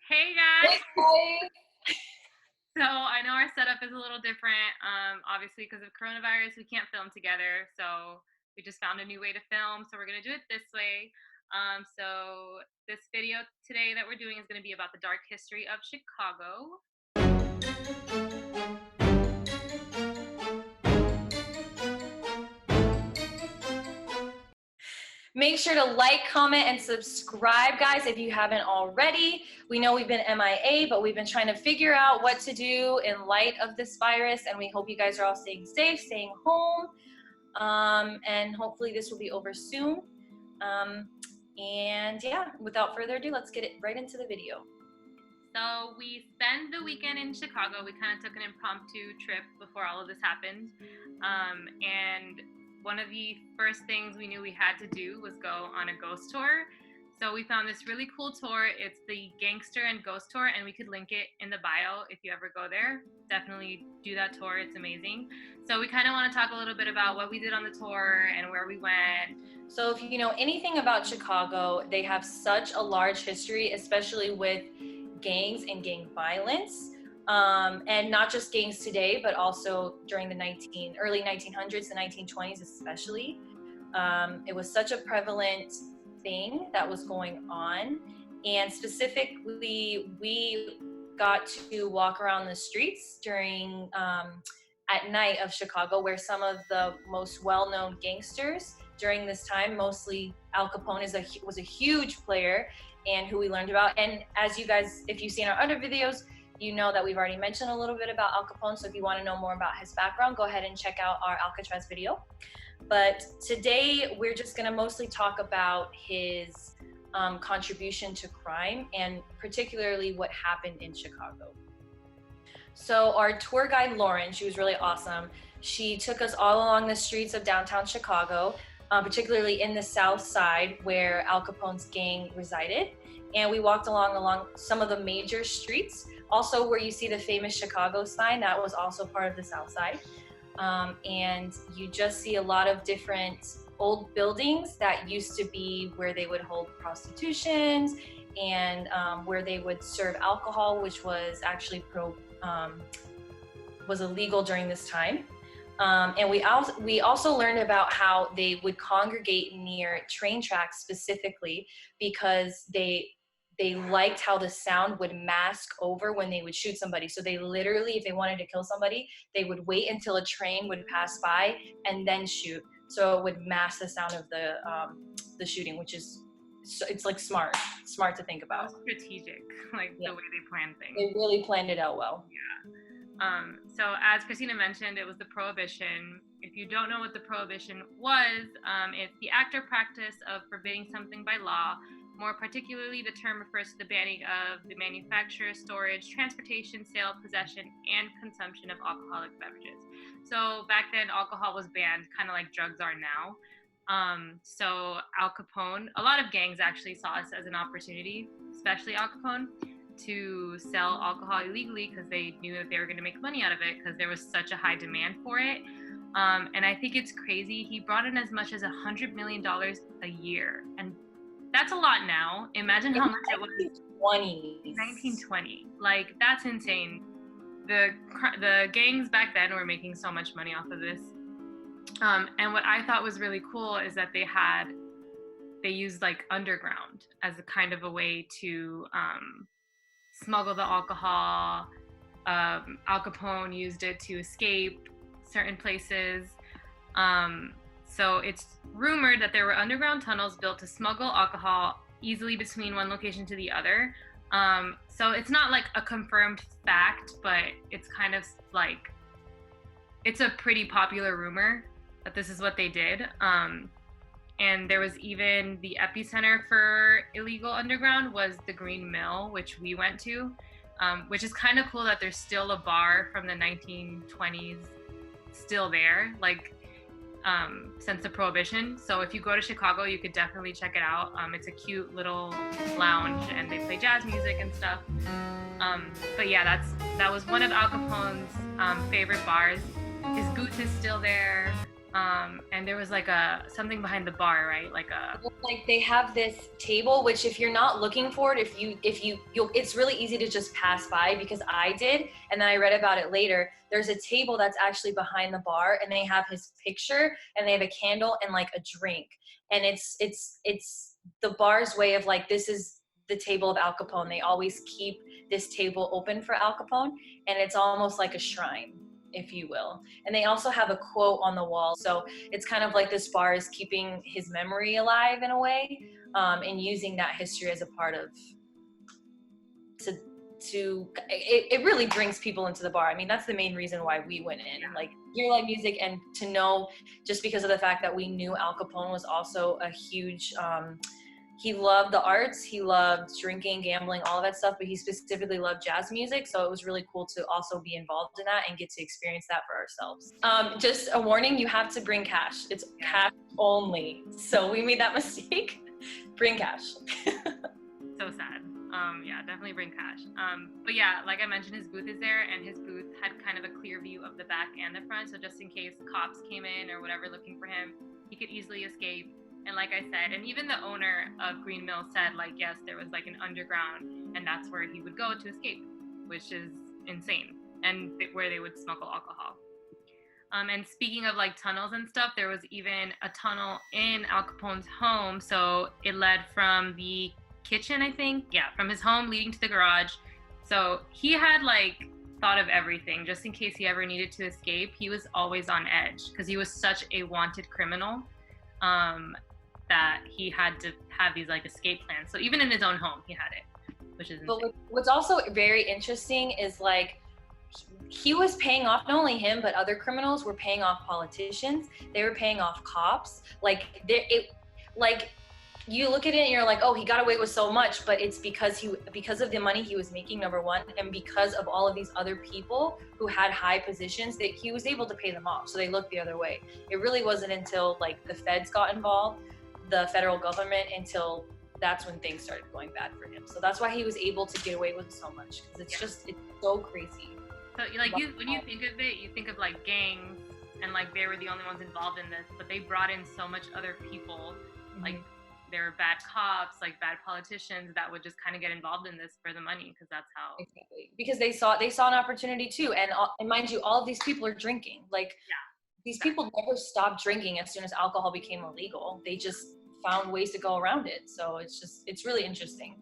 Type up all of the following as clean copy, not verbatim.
Hey guys! Hi. So I know our setup is a little different. Obviously, because of coronavirus, we can't film together. So we just found a new way to film. So we're gonna do it this way. So this video today that we're doing is gonna be about the dark history of Chicago. Make sure to like, comment, and subscribe, guys, if you haven't already. We know we've been MIA, but we've been trying to figure out what to do in light of this virus, and we hope you guys are all staying safe, staying home, and hopefully this will be over soon. And yeah, without further ado, let's get it right into the video. So we spent the weekend in Chicago. We kind of took an impromptu trip before all of this happened. And one of the first things we knew we had to do was go on a ghost tour. So we found this really cool tour. It's the Gangster and Ghost Tour, and we could link it in the bio if you ever go there. Definitely do that tour. It's amazing. So we kind of want to talk a little bit about what we did on the tour and where we went. So if you know anything about Chicago, they have such a large history, especially with gangs and gang violence. And not just gangs today, but also during the early 1900s, the 1920s especially. It was such a prevalent thing that was going on. And specifically, we got to walk around the streets during at night of Chicago, where some of the most well-known gangsters during this time, mostly Al Capone was a huge player and who we learned about. And as you guys, if you've seen our other videos, you know that we've already mentioned a little bit about Al Capone. So if you want to know more about his background, go ahead and check out our Alcatraz video. But today we're just going to mostly talk about his contribution to crime and particularly what happened in Chicago. So our tour guide, Lauren, she was really awesome. She took us all along the streets of downtown Chicago, particularly in the South Side where Al Capone's gang resided. And we walked along some of the major streets. Also where you see the famous Chicago sign, that was also part of the South Side. And you just see a lot of different old buildings that used to be where they would hold prostitutions and where they would serve alcohol, which was actually was illegal during this time. And we also learned about how they would congregate near train tracks specifically because they liked how the sound would mask over when they would shoot somebody. So they literally, if they wanted to kill somebody, they would wait until a train would pass by and then shoot. So it would mask the sound of the shooting, which is, it's like smart to think about. Strategic, like the way they planned things. They really planned it out well. Yeah. So as Christina mentioned, it was the Prohibition. If you don't know what the Prohibition was, it's the act or practice of forbidding something by law. More particularly, the term refers to the banning of the manufacture, storage, transportation, sale, possession, and consumption of alcoholic beverages. So back then, alcohol was banned, kind of like drugs are now. So Al Capone, a lot of gangs actually saw this as an opportunity, especially Al Capone, to sell alcohol illegally because they knew that they were going to make money out of it because there was such a high demand for it. And I think it's crazy. He brought in as much as $100 million a year. And that's a lot now. Imagine how much it was in 1920. Like, that's insane. The gangs back then were making so much money off of this. And what I thought was really cool is that they used like underground as a kind of a way to smuggle the alcohol. Al Capone used it to escape certain places. So it's rumored that there were underground tunnels built to smuggle alcohol easily between one location to the other. So it's not like a confirmed fact, but it's kind of like, it's a pretty popular rumor that this is what they did. And there was even the epicenter for illegal underground was the Green Mill, which we went to, which is kind of cool that there's still a bar from the 1920s still there, like since the Prohibition. So if you go to Chicago, you could definitely check it out. It's a cute little lounge and they play jazz music and stuff. But yeah, that was one of Al Capone's favorite bars. His booth is still there. And there was like a something behind the bar, right? Like a Like they have this table, which if you're not looking for it, you'll, it's really easy to just pass by, because I did, and then I read about it later. There's a table that's actually behind the bar, and they have his picture, and they have a candle and like a drink, and it's the bar's way of like, this is the table of Al Capone. They always keep this table open for Al Capone, and it's almost like a shrine, if you will. And they also have a quote on the wall. So it's kind of like this bar is keeping his memory alive in a way, and using that history as a part of, it really brings people into the bar. I mean, that's the main reason why we went in, like hear live music, and to know, just because of the fact that we knew Al Capone was also a huge, he loved the arts, he loved drinking, gambling, all of that stuff, but he specifically loved jazz music. So it was really cool to also be involved in that and get to experience that for ourselves. Just a warning, you have to bring cash. It's cash only. So we made that mistake. Bring cash. So sad. Yeah, definitely bring cash. But yeah, like I mentioned, his booth is there, and his booth had kind of a clear view of the back and the front. So just in case cops came in or whatever looking for him, he could easily escape. And like I said, and even the owner of Green Mill said, like, yes, there was like an underground, and that's where he would go to escape, which is insane, and where they would smuggle alcohol. And speaking of like tunnels and stuff, there was even a tunnel in Al Capone's home. So it led from the kitchen, I think, from his home leading to the garage. So he had like thought of everything just in case he ever needed to escape. He was always on edge because he was such a wanted criminal. That he had to have these like escape plans. So even in his own home, he had it, which is insane. But what's also very interesting is like, he was paying off, not only him, but other criminals were paying off politicians. They were paying off cops. Like you look at it and you're like, oh, he got away with so much, but it's because of the money he was making, number one, and because of all of these other people who had high positions, that he was able to pay them off. So they looked the other way. It really wasn't until like the feds got involved, the federal government, until that's when things started going bad for him. So that's why he was able to get away with so much, because it's so crazy. So like when you think of it, you think of like gangs, and like they were the only ones involved in this, but they brought in so much other people, like there were bad cops, like bad politicians that would just kind of get involved in this for the money, because that's how. Exactly. Because they saw an opportunity too, and mind you, all of these people are drinking. Like these people never stopped drinking as soon as alcohol became illegal. They just found ways to go around it. So it's really interesting.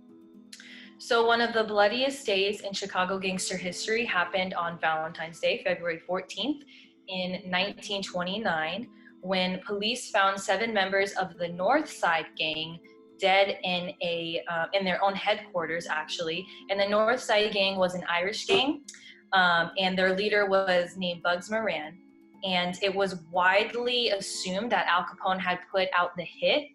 So one of the bloodiest days in Chicago gangster history happened on Valentine's Day, February 14th in 1929, when police found 7 members of the North Side gang dead in their own headquarters, actually. And the North Side gang was an Irish gang, and their leader was named Bugs Moran. And it was widely assumed that Al Capone had put out the hit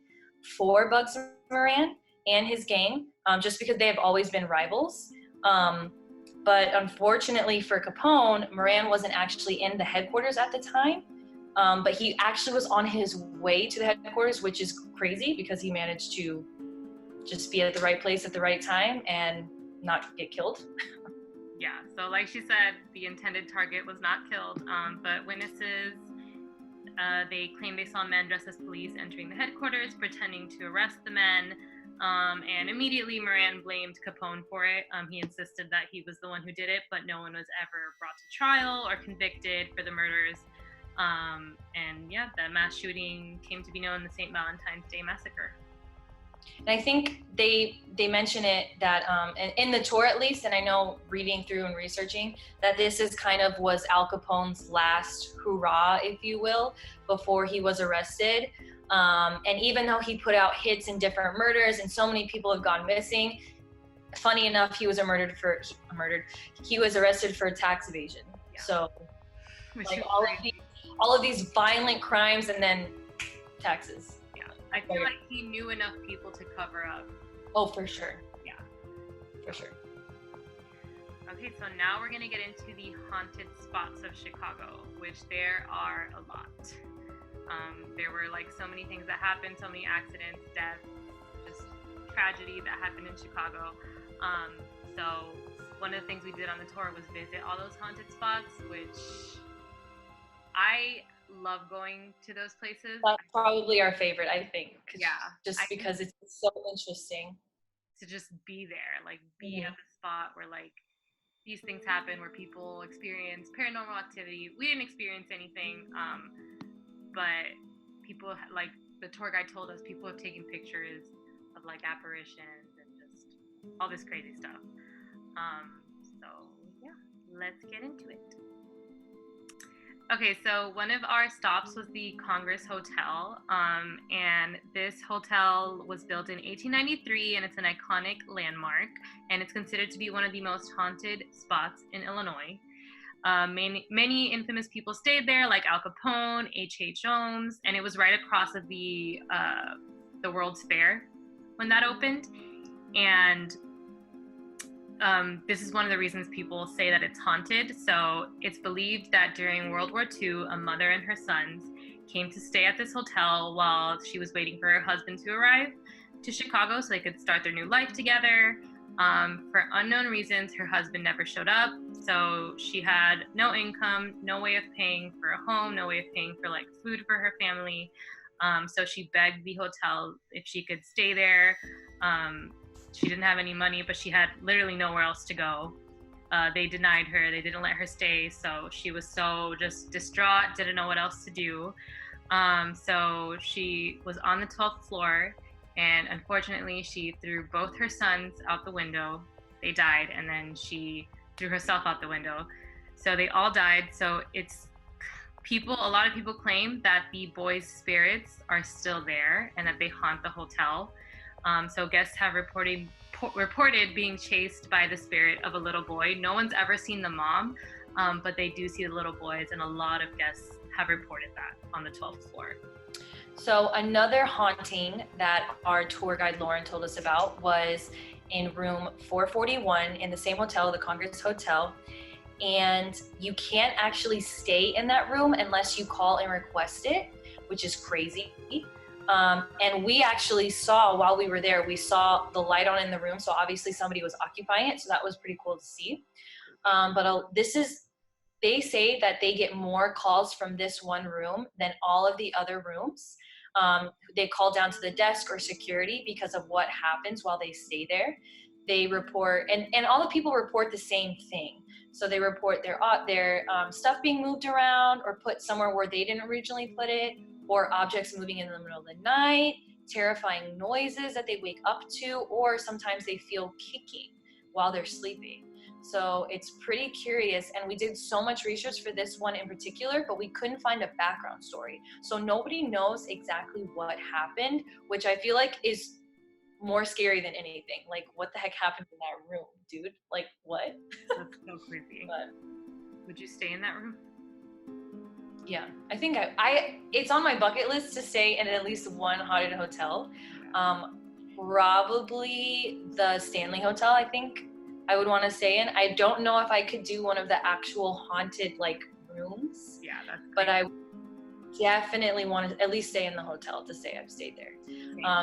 for Bugs Moran and his gang, just because they have always been rivals. But unfortunately for Capone, Moran wasn't actually in the headquarters at the time, but he actually was on his way to the headquarters, which is crazy because he managed to just be at the right place at the right time and not get killed. Yeah, so like she said, the intended target was not killed, but witnesses, they claim they saw men dressed as police entering the headquarters, pretending to arrest the men, and immediately Moran blamed Capone for it. He insisted that he was the one who did it, but no one was ever brought to trial or convicted for the murders. And yeah, the mass shooting came to be known as the St. Valentine's Day Massacre. And I think they mention it that in the tour at least, and I know reading through and researching, that this is kind of was Al Capone's last hurrah, if you will, before he was arrested. And even though he put out hits in different murders and so many people have gone missing, funny enough, he was arrested for tax evasion. Yeah. So like all of these violent crimes and then taxes. I feel like he knew enough people to cover up. Oh, for sure. Yeah. For sure. Okay, so now we're going to get into the haunted spots of Chicago, which there are a lot. There were like so many things that happened, so many accidents, deaths, just tragedy that happened in Chicago. So one of the things we did on the tour was visit all those haunted spots, which love going to those places. That's probably our favorite, I think. Yeah. Just because it's so interesting. To just be there, like be at the spot where like these things happen, where people experience paranormal activity. We didn't experience anything, but people, like the tour guide told us, people have taken pictures of like apparitions and just all this crazy stuff. So yeah, let's get into it. Okay, so one of our stops was the Congress Hotel, and this hotel was built in 1893, and it's an iconic landmark, and it's considered to be one of the most haunted spots in Illinois. Many infamous people stayed there, like Al Capone, H.H. Holmes, and it was right across of the World's Fair when that opened. And this is one of the reasons people say that it's haunted. So it's believed that during World War II, a mother and her sons came to stay at this hotel while she was waiting for her husband to arrive to Chicago so they could start their new life together. For unknown reasons, her husband never showed up. So she had no income, no way of paying for a home, no way of paying for like food for her family. So she begged the hotel if she could stay there. She didn't have any money, but she had literally nowhere else to go. They denied her. They didn't let her stay. So she was so just distraught, didn't know what else to do. So she was on the 12th floor, and unfortunately, she threw both her sons out the window. They died, and then she threw herself out the window. So they all died. So a lot of people claim that the boys' spirits are still there and that they haunt the hotel. So guests have reported being chased by the spirit of a little boy. No one's ever seen the mom, but they do see the little boys, and a lot of guests have reported that on the 12th floor. So another haunting that our tour guide Lauren told us about was in room 441 in the same hotel, the Congress Hotel. And you can't actually stay in that room unless you call and request it, which is crazy. And we actually saw, while we were there, we saw the light on in the room. So obviously somebody was occupying it. So that was pretty cool to see. They say that they get more calls from this one room than all of the other rooms. They call down to the desk or security because of what happens while they stay there. They report, and all the people report the same thing. So they report their stuff being moved around or put somewhere where they didn't originally put it, or objects moving in the middle of the night, terrifying noises that they wake up to, or sometimes they feel kicking while they're sleeping. So it's pretty curious, and we did so much research for this one in particular, but we couldn't find a background story. So nobody knows exactly what happened, which I feel like is more scary than anything. Like, what the heck happened in that room, dude? Like, what? That's so creepy. But would you stay in that room? Yeah, I think it's on my bucket list to stay in at least one haunted hotel. Probably the Stanley Hotel, I think I would want to stay in. I don't know if I could do one of the actual haunted like rooms. Yeah, that's crazy. But I definitely want to at least stay in the hotel to say I've stayed there.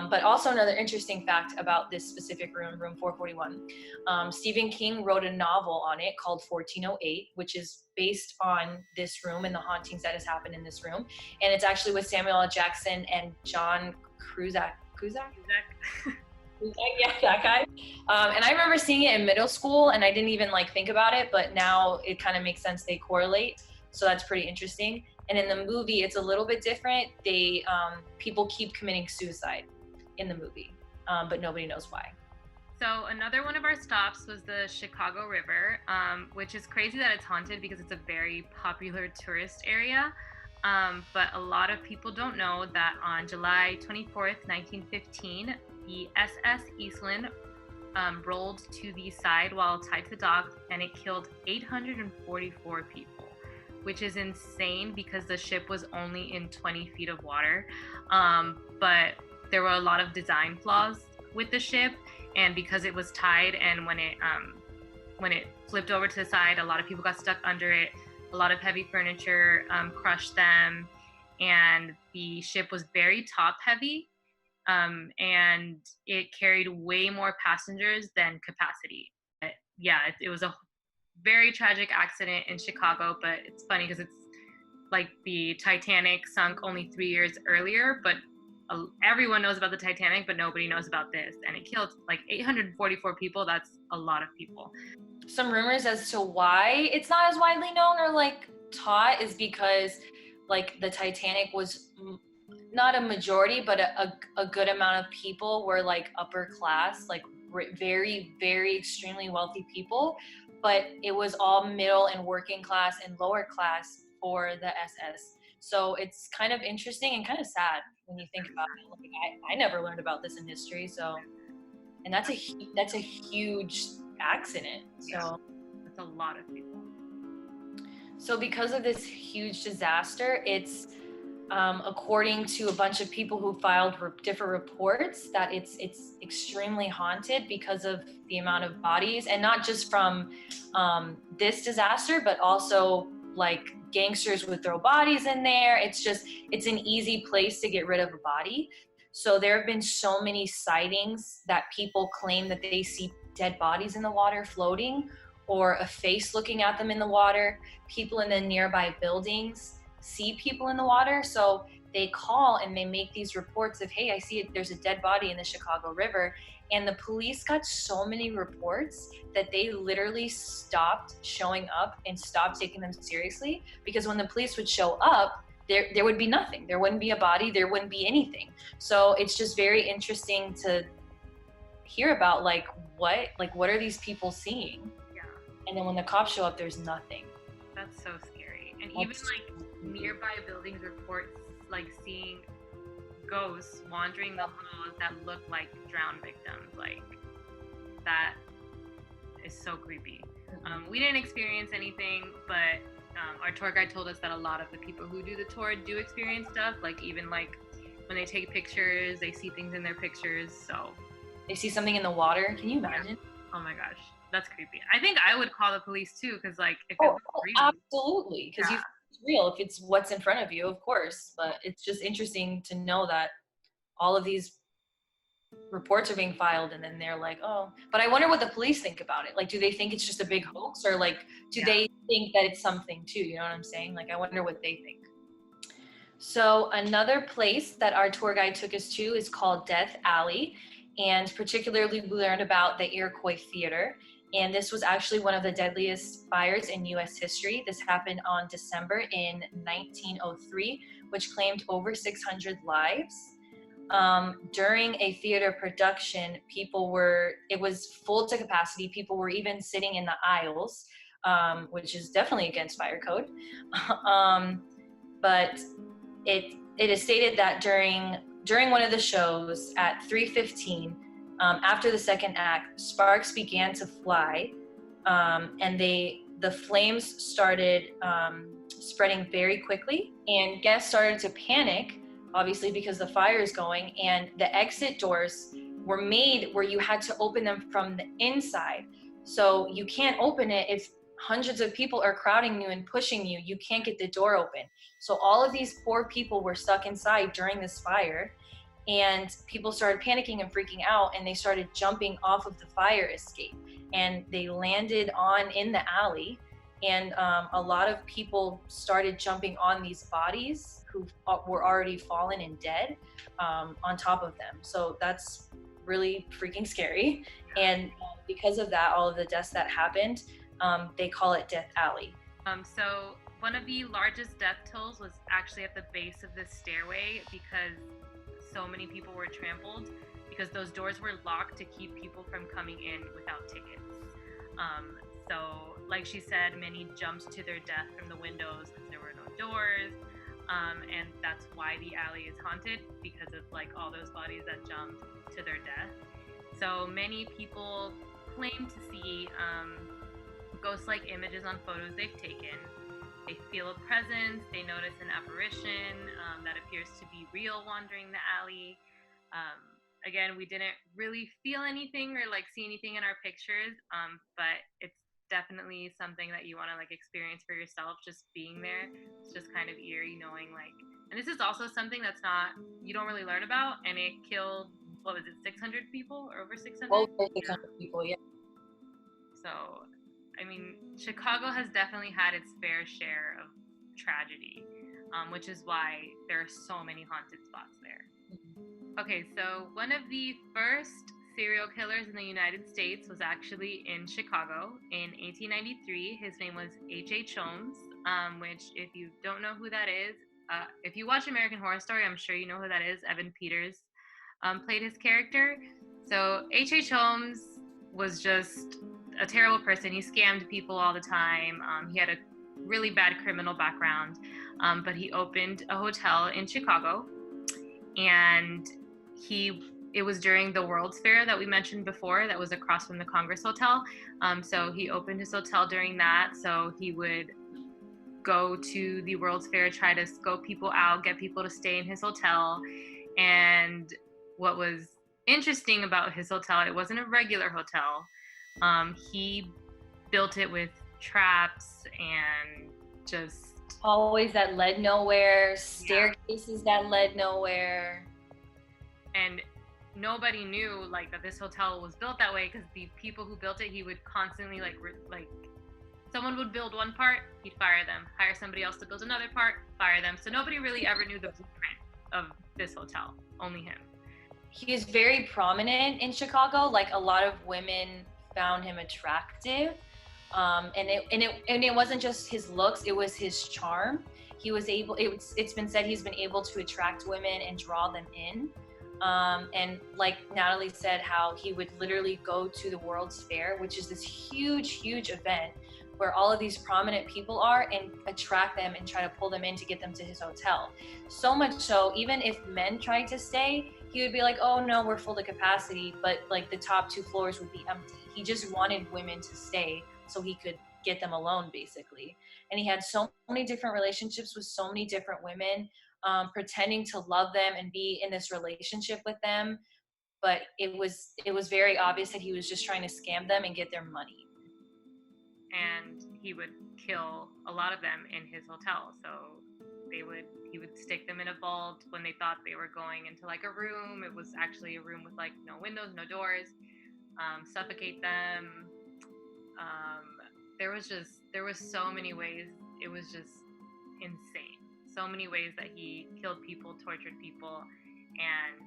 But also another interesting fact about this specific room, room 441, Stephen King wrote a novel on it called 1408, which is based on this room and the hauntings that has happened in this room. And it's actually with Samuel L. Jackson and John Cusack? Yeah, that guy. And I remember seeing it in middle school, and I didn't even like think about it, but now it kind of makes sense. They correlate. So that's pretty interesting. And in the movie, it's a little bit different. People keep committing suicide in the movie, but nobody knows why. So another one of our stops was the Chicago River, which is crazy that it's haunted because it's a very popular tourist area. But a lot of people don't know that on July 24th, 1915, the SS Eastland rolled to the side while tied to the dock, and it killed 844 people, which is insane because the ship was only in 20 feet of water. But there were a lot of design flaws with the ship, and because it was tied, and when it flipped over to the side, a lot of people got stuck under it. A lot of heavy furniture crushed them, and the ship was very top heavy, and it carried way more passengers than capacity. But yeah, it was a very tragic accident in Chicago, but it's funny because like the Titanic sunk only 3 years earlier, but everyone knows about the Titanic, but nobody knows about this. And it killed like 844 people. That's a lot of people. Some rumors as to why it's not as widely known or like taught is because like the Titanic was not a majority, but a good amount of people were like upper class, like very, very extremely wealthy people. But it was all middle and working class and lower class for the SS. So it's kind of interesting and kind of sad when you think about it. Like I never learned about this in history. So, and that's a huge accident. So that's a lot of people. So because of this huge disaster, it's according to a bunch of people who filed different reports, that it's extremely haunted because of the amount of bodies, and not just from this disaster, but also like gangsters would throw bodies in there. It's an easy place to get rid of a body. So there have been so many sightings that people claim that they see dead bodies in the water floating, or a face looking at them in the water. People in the nearby buildings see people in the water, so they call and they make these reports of, hey, I see it, there's a dead body in the Chicago River. And the police got so many reports that they literally stopped showing up and stopped taking them seriously, because when the police would show up, there would be nothing. There wouldn't be a body, there wouldn't be anything. So it's just very interesting to hear about like what are these people seeing? Yeah. And then when the cops show up, there's nothing. That's so scary. And even like nearby buildings report like seeing ghosts wandering the halls that look like drowned victims. Like that is so creepy. We didn't experience anything, but our tour guide told us that a lot of the people who do the tour do experience stuff. Like even like when they take pictures, they see things in their pictures. So they see something in the water. Can you imagine? Yeah. Oh my gosh, that's creepy. I think I would call the police too, because like if absolutely, because you think it's real if it's what's in front of you, of course. But it's just interesting to know that all of these reports are being filed, and then they're like, oh. But I wonder what the police think about it. Like, do they think it's just a big hoax, or like, do they think that it's something too? You know what I'm saying? Like, I wonder what they think. So another place that our tour guide took us to is called Death Alley. And particularly we learned about the Iroquois Theater. And this was actually one of the deadliest fires in US history. This happened on December in 1903, which claimed over 600 lives. During a theater production, it was full to capacity. People were even sitting in the aisles, which is definitely against fire code. But it is stated that during one of the shows at 3:15, after the second act, sparks began to fly, and the flames started spreading very quickly, and guests started to panic, obviously because the fire is going, and the exit doors were made where you had to open them from the inside. So you can't open it if hundreds of people are crowding you and pushing you. You can't get the door open. So all of these poor people were stuck inside during this fire, and people started panicking and freaking out, and they started jumping off of the fire escape, and they landed in the alley, and a lot of people started jumping on these bodies who were already fallen and dead on top of them. So that's really freaking scary. And because of that, all of the deaths that happened, they call it Death Alley. So one of the largest death tolls was actually at the base of this stairway, because so many people were trampled, because those doors were locked to keep people from coming in without tickets. So like she said, many jumped to their death from the windows because there were no doors. And that's why the alley is haunted, because of like all those bodies that jumped to their death. So many people claim to see ghost-like images on photos they've taken. They feel a presence, they notice an apparition that appears to be real wandering the alley. Again, we didn't really feel anything or like see anything in our pictures, but it's definitely something that you want to like experience for yourself, just being there. It's just kind of eerie knowing like, and this is also something that's you don't really learn about, and it killed, what was it, 600 people or over 600? Over 600 people, yeah. So I mean, Chicago has definitely had its fair share of tragedy. which is why there are so many haunted spots there. Okay, so one of the first serial killers in the United States was actually in Chicago in 1893. His name was H.H. Holmes, which, if you don't know who that is, if you watch American Horror Story, I'm sure you know who that is. Evan Peters played his character. So H.H. Holmes was just a terrible person. He scammed people all the time. He had a really bad criminal background, but he opened a hotel in Chicago, and it was during the World's Fair that we mentioned before, that was across from the Congress Hotel. So he opened his hotel during that. So he would go to the World's Fair, try to scope people out, get people to stay in his hotel. And what was interesting about his hotel, it wasn't a regular hotel. He built it with traps and just hallways that led nowhere, staircases that led nowhere. And nobody knew like that this hotel was built that way, because the people who built it, he would constantly like someone would build one part, he'd fire them, hire somebody else to build another part, fire them. So nobody really ever knew the blueprint of this hotel, only him. He is very prominent in Chicago. Like, a lot of women found him attractive. And it wasn't just his looks, it was his charm. He was able, it's been said he's been able to attract women and draw them in. And like Natalie said, how he would literally go to the World's Fair, which is this huge event where all of these prominent people are, and attract them and try to pull them in to get them to his hotel. So much so, even if men tried to stay, he would be like, oh no, we're full to capacity, but like the top 2 floors would be empty. He just wanted women to stay so he could get them alone, basically. And he had so many different relationships with so many different women, pretending to love them and be in this relationship with them. But it was very obvious that he was just trying to scam them and get their money. And he would kill a lot of them in his hotel. So he would stick them in a vault when they thought they were going into like a room. It was actually a room with like no windows, no doors. Suffocate them. There was so many ways. It was just insane. So many ways that he killed people, tortured people, and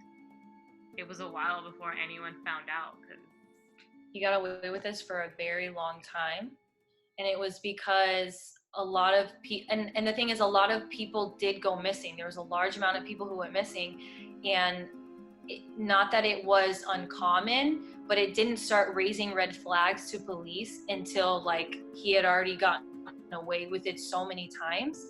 it was a while before anyone found out. Cause he got away with this for a very long time, and it was because a lot of people, and the thing is, a lot of people did go missing. There was a large amount of people who went missing, and not that it was uncommon, but it didn't start raising red flags to police until like he had already gotten away with it so many times.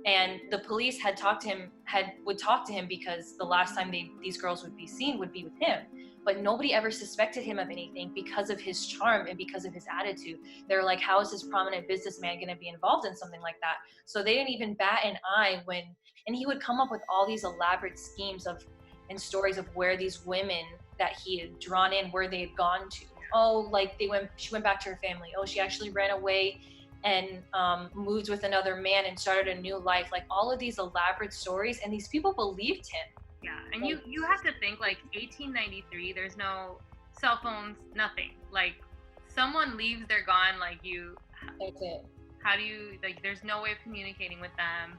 And the police would talk to him because the last time these girls would be seen would be with him. But nobody ever suspected him of anything because of his charm and because of his attitude. They were like, how is this prominent businessman going to be involved in something like that? So they didn't even bat an eye and he would come up with all these elaborate schemes and stories of where these women that he had drawn in, where they had gone to. Oh, like she went back to her family. Oh, she actually ran away and moved with another man and started a new life. Like, all of these elaborate stories, and these people believed him. Yeah, and you have to think, like, 1893, there's no cell phones, nothing. Like, someone leaves, they're gone. Like, that's it. How do you, like, there's no way of communicating with them.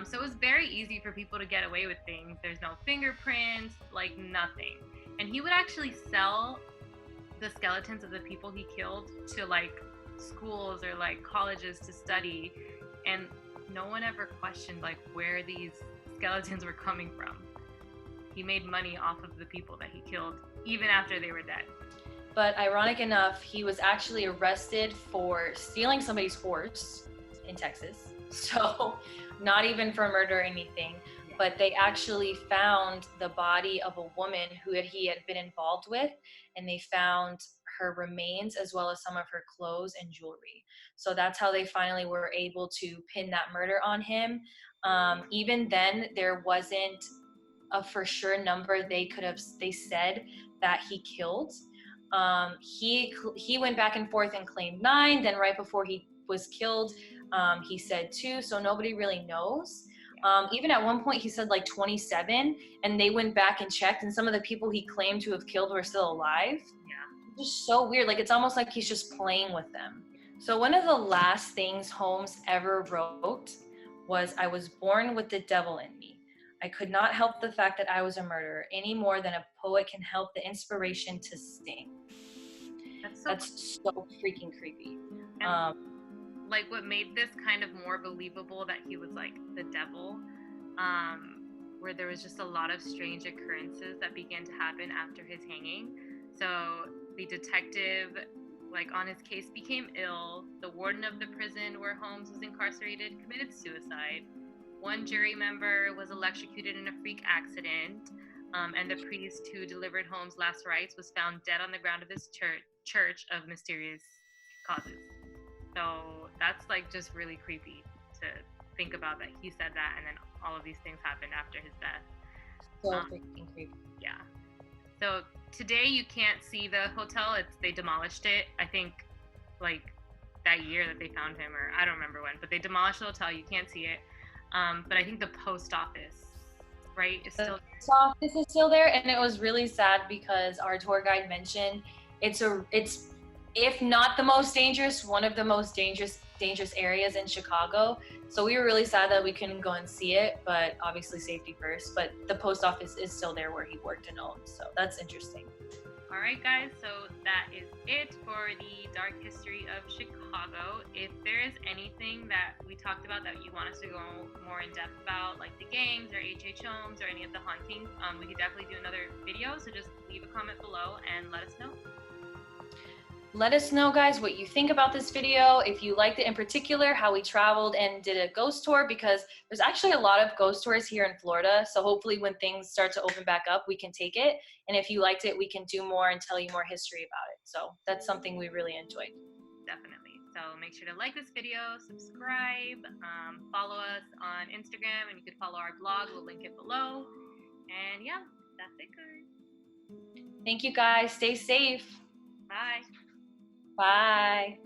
So it was very easy for people to get away with things. There's no fingerprints, like nothing. And he would actually sell the skeletons of the people he killed to like schools or like colleges to study, and no one ever questioned like where these skeletons were coming from. He made money off of the people that he killed even after they were dead. But ironic enough, he was actually arrested for stealing somebody's horse in Texas. So not even for murder or anything, but they actually found the body of a woman who he had been involved with, and they found her remains as well as some of her clothes and jewelry. So that's how they finally were able to pin that murder on him. Even then, there wasn't a for sure number they said that he killed. He went back and forth and claimed 9. Then right before he was killed, he said 2. So nobody really knows. Even at one point he said like 27, and they went back and checked, and some of the people he claimed to have killed were still alive. Yeah. Just so weird. Like, it's almost like he's just playing with them. So one of the last things Holmes ever wrote was, "I was born with the devil in me. I could not help the fact that I was a murderer any more than a poet can help the inspiration to sing." That's so freaking creepy. Like what made this kind of more believable that he was like the devil, where there was just a lot of strange occurrences that began to happen after his hanging. So the detective, like on his case, became ill. The warden of the prison where Holmes was incarcerated committed suicide. One jury member was electrocuted in a freak accident. And the priest who delivered Holmes' last rites was found dead on the ground of his church of mysterious causes. So that's like just really creepy to think about that he said that, and then all of these things happened after his death. So freaking creepy. Yeah. So today you can't see the hotel. They demolished it. I think like that year that they found him, or I don't remember when, but they demolished the hotel. You can't see it. But I think the post office, right, is still there. The post office is still there, and it was really sad because our tour guide mentioned it's if not the most dangerous, one of the most dangerous areas in Chicago. So we were really sad that we couldn't go and see it, but obviously safety first. But the post office is still there where he worked and owned, so that's interesting. All right, guys, so that is it for the dark history of Chicago. If there is anything that we talked about that you want us to go more in depth about, like the gangs or H.H. Holmes or any of the hauntings, we could definitely do another video. So just leave a comment below and let us know. Let us know, guys, what you think about this video. If you liked it in particular, how we traveled and did a ghost tour, because there's actually a lot of ghost tours here in Florida. So hopefully when things start to open back up, we can take it. And if you liked it, we can do more and tell you more history about it. So that's something we really enjoyed. Definitely. So make sure to like this video, subscribe, follow us on Instagram, and you could follow our blog. We'll link it below. And yeah, that's it, guys. Thank you, guys. Stay safe. Bye. Bye.